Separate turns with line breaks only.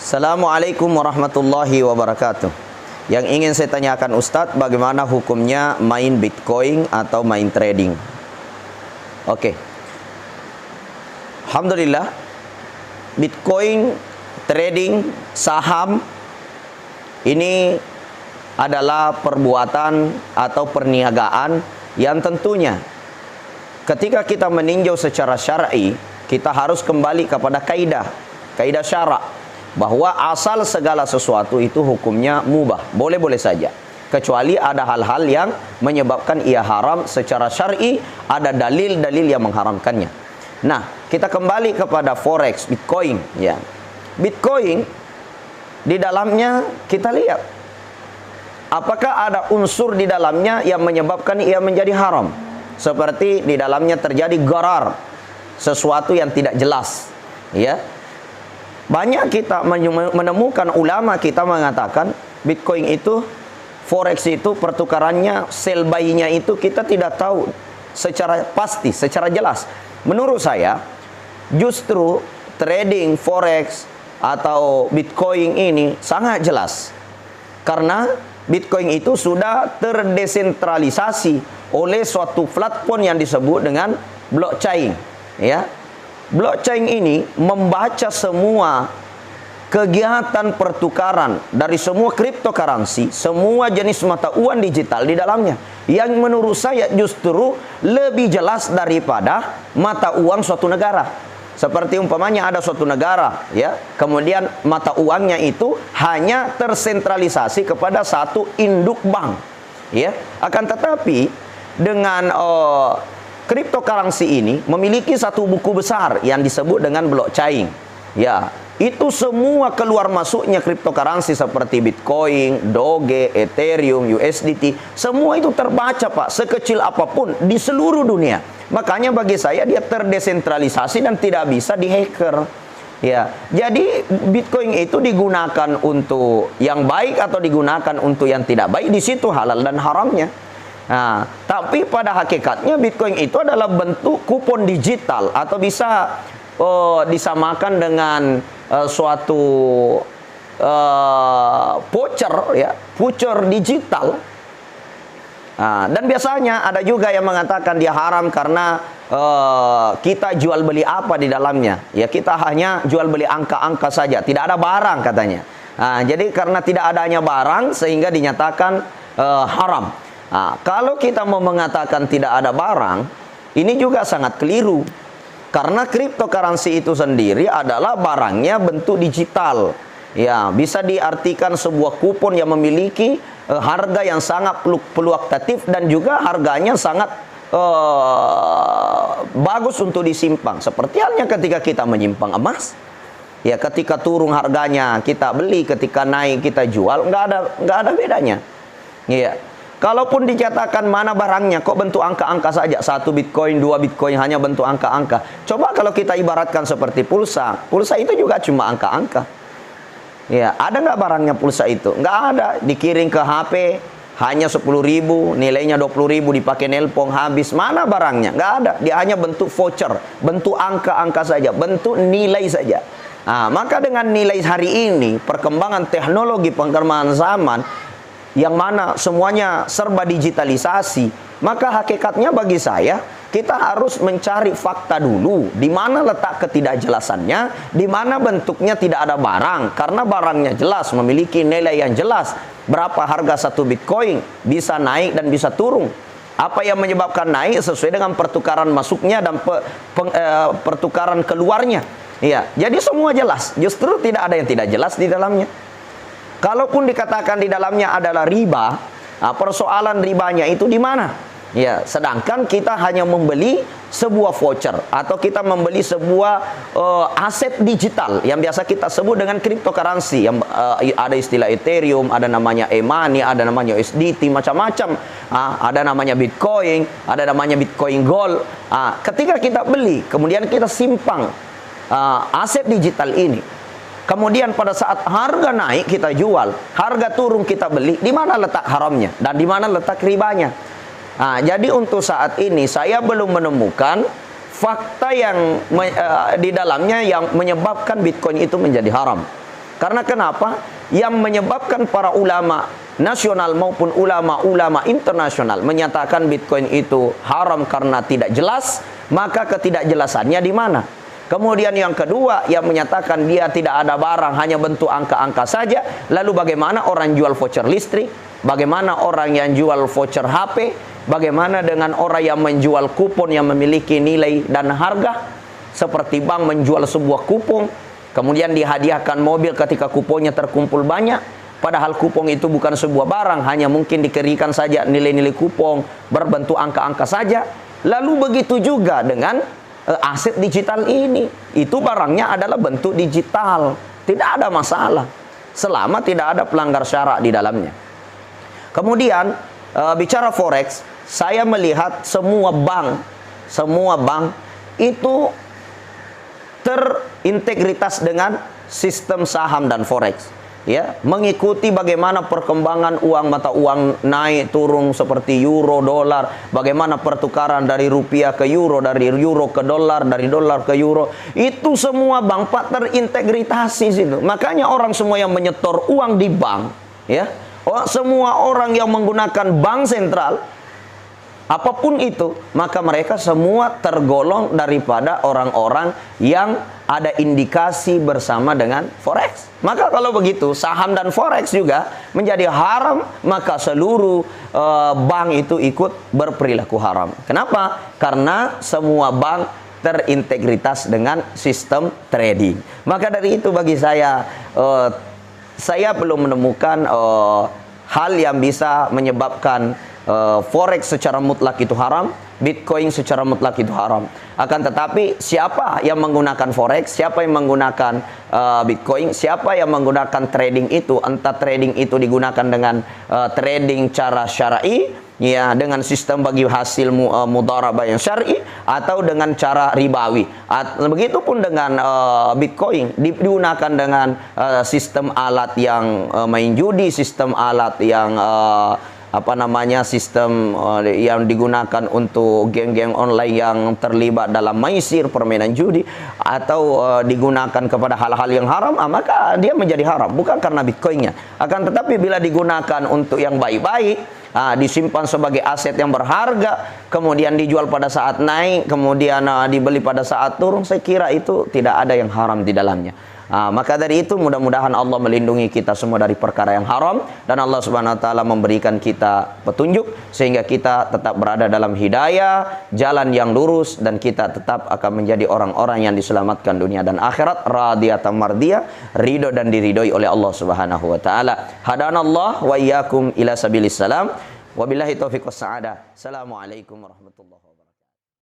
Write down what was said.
Assalamualaikum warahmatullahi wabarakatuh. Yang ingin saya tanyakan Ustadz, bagaimana hukumnya main Bitcoin atau main trading? Oke. Alhamdulillah, Bitcoin, trading, saham ini adalah perbuatan atau perniagaan yang tentunya ketika kita meninjau secara syar'i, kita harus kembali kepada kaidah syara' bahwa asal segala sesuatu itu hukumnya mubah, boleh-boleh saja, kecuali ada hal-hal yang menyebabkan ia haram secara syar'i, ada dalil-dalil yang mengharamkannya. Nah, kita kembali kepada forex, Bitcoin ya. Bitcoin di dalamnya kita lihat apakah ada unsur di dalamnya yang menyebabkan ia menjadi haram, seperti di dalamnya terjadi gharar, sesuatu yang tidak jelas ya. Banyak kita menemukan ulama kita mengatakan Bitcoin itu, forex itu, pertukarannya, sell buy-nya itu kita tidak tahu secara pasti, secara jelas. Menurut saya justru trading forex atau Bitcoin ini sangat jelas, karena Bitcoin itu sudah terdesentralisasi oleh suatu platform yang disebut dengan blockchain ya. Blockchain ini membaca semua kegiatan pertukaran dari semua cryptocurrency, semua jenis mata uang digital di dalamnya, yang menurut saya justru lebih jelas daripada mata uang suatu negara. Seperti umpamanya ada suatu negara ya, kemudian mata uangnya itu hanya tersentralisasi kepada satu induk bank ya. Akan tetapi dengan cryptocurrency ini memiliki satu buku besar yang disebut dengan blockchain ya. Itu semua keluar masuknya cryptocurrency seperti Bitcoin, Doge, Ethereum, USDT, semua itu terbaca Pak, sekecil apapun di seluruh dunia. Makanya bagi saya dia terdesentralisasi dan tidak bisa dihacker ya. Jadi Bitcoin itu digunakan untuk yang baik atau digunakan untuk yang tidak baik, di situ halal dan haramnya. Nah, tapi pada hakikatnya Bitcoin itu adalah bentuk kupon digital atau bisa disamakan dengan suatu voucher ya, voucher digital. Nah, dan biasanya ada juga yang mengatakan dia haram karena kita jual beli apa di dalamnya ya, kita hanya jual beli angka-angka saja, tidak ada barang katanya. Nah, jadi karena tidak adanya barang sehingga dinyatakan haram. Nah, kalau kita mau mengatakan tidak ada barang, ini juga sangat keliru. Karena cryptocurrency itu sendiri adalah barangnya bentuk digital. Ya, bisa diartikan sebuah kupon yang memiliki harga yang sangat fluktuatif dan juga harganya sangat bagus untuk disimpan. Seperti halnya ketika kita menyimpan emas. Ya, ketika turun harganya kita beli, ketika naik kita jual, nggak ada bedanya. Iya. Kalaupun dikatakan mana barangnya, kok bentuk angka-angka saja, 1 Bitcoin, 2 Bitcoin hanya bentuk angka-angka. Coba kalau kita ibaratkan seperti pulsa, pulsa itu juga cuma angka-angka. Ya, ada nggak barangnya pulsa itu? Nggak ada. Dikirim ke HP hanya 10.000, nilainya 20.000, dipakai nelpon habis. Mana barangnya? Nggak ada. Dia hanya bentuk voucher, bentuk angka-angka saja, bentuk nilai saja. Nah, maka dengan nilai hari ini, perkembangan teknologi, perkembangan zaman, yang mana semuanya serba digitalisasi, maka hakikatnya bagi saya kita harus mencari fakta dulu, di mana letak ketidakjelasannya, di mana bentuknya tidak ada barang, karena barangnya jelas, memiliki nilai yang jelas. Berapa harga 1 Bitcoin, bisa naik dan bisa turun. Apa yang menyebabkan naik sesuai dengan pertukaran masuknya dan pertukaran keluarnya. Iya, jadi semua jelas. Justru tidak ada yang tidak jelas di dalamnya. Kalaupun dikatakan di dalamnya adalah riba, nah persoalan ribanya itu di mana? Ya, sedangkan kita hanya membeli sebuah voucher atau kita membeli sebuah aset digital yang biasa kita sebut dengan cryptocurrency, yang ada istilah Ethereum, ada namanya e-money, ada namanya USDT, macam-macam. Ada namanya Bitcoin, ada namanya Bitcoin Gold. Ketika kita beli, kemudian kita simpan aset digital ini. Kemudian pada saat harga naik kita jual, harga turun kita beli, di mana letak haramnya dan di mana letak ribanya? Nah, jadi untuk saat ini saya belum menemukan fakta yang di dalamnya yang menyebabkan Bitcoin itu menjadi haram. Karena kenapa? Yang menyebabkan para ulama nasional maupun ulama-ulama internasional menyatakan Bitcoin itu haram karena tidak jelas, maka ketidakjelasannya di mana? Kemudian yang kedua, yang menyatakan dia tidak ada barang, hanya bentuk angka-angka saja. Lalu bagaimana orang jual voucher listrik? Bagaimana orang yang jual voucher HP? Bagaimana dengan orang yang menjual kupon yang memiliki nilai dan harga? Seperti bank menjual sebuah kupon, kemudian dihadiahkan mobil ketika kuponnya terkumpul banyak. Padahal kupon itu bukan sebuah barang, hanya mungkin dikerikan saja nilai-nilai kupon berbentuk angka-angka saja. Lalu begitu juga dengan aset digital ini. Itu barangnya adalah bentuk digital. Tidak ada masalah selama tidak ada pelanggar syarak di dalamnya. Kemudian bicara forex, saya melihat semua bank itu terintegritas dengan sistem saham dan forex, ya, mengikuti bagaimana perkembangan uang mata uang naik turun seperti euro, dolar, bagaimana pertukaran dari rupiah ke euro, dari euro ke dolar, dari dolar ke euro. Itu semua bank Pak terintegritas situ. Makanya orang semua yang menyetor uang di bank, ya, semua orang yang menggunakan bank sentral apapun itu, maka mereka semua tergolong daripada orang-orang yang ada indikasi bersama dengan forex. Maka kalau begitu, saham dan forex juga menjadi haram, maka seluruh bank itu ikut berperilaku haram. Kenapa? Karena semua bank terintegritas dengan sistem trading. Maka dari itu bagi saya belum menemukan hal yang bisa menyebabkan forex secara mutlak itu haram, Bitcoin secara mutlak itu haram. Akan tetapi siapa yang menggunakan forex, siapa yang menggunakan Bitcoin, siapa yang menggunakan trading itu, entah trading itu digunakan dengan trading cara syar'i, ya, dengan sistem bagi hasil mudharabah yang syar'i, atau dengan cara ribawi. Begitupun dengan Bitcoin digunakan dengan sistem alat yang main judi, sistem alat yang sistem yang digunakan untuk geng-geng online yang terlibat dalam maisir, permainan judi, atau digunakan kepada hal-hal yang haram, maka dia menjadi haram, bukan karena Bitcoinnya. Akan tetapi bila digunakan untuk yang baik-baik, disimpan sebagai aset yang berharga, kemudian dijual pada saat naik, kemudian dibeli pada saat turun, saya kira itu tidak ada yang haram di dalamnya. Maka dari itu mudah-mudahan Allah melindungi kita semua dari perkara yang haram, dan Allah Subhanahu wa taala memberikan kita petunjuk sehingga kita tetap berada dalam hidayah, jalan yang lurus, dan kita tetap akan menjadi orang-orang yang diselamatkan dunia dan akhirat, radiyatan mardiyah, ridho dan diridhoi oleh Allah Subhanahu wa taala. Hadanallah wa iyyakum ila sabilis salam. Wabillahi taufiq was sa'adah. Assalamualaikum warahmatullahi wabarakatuh.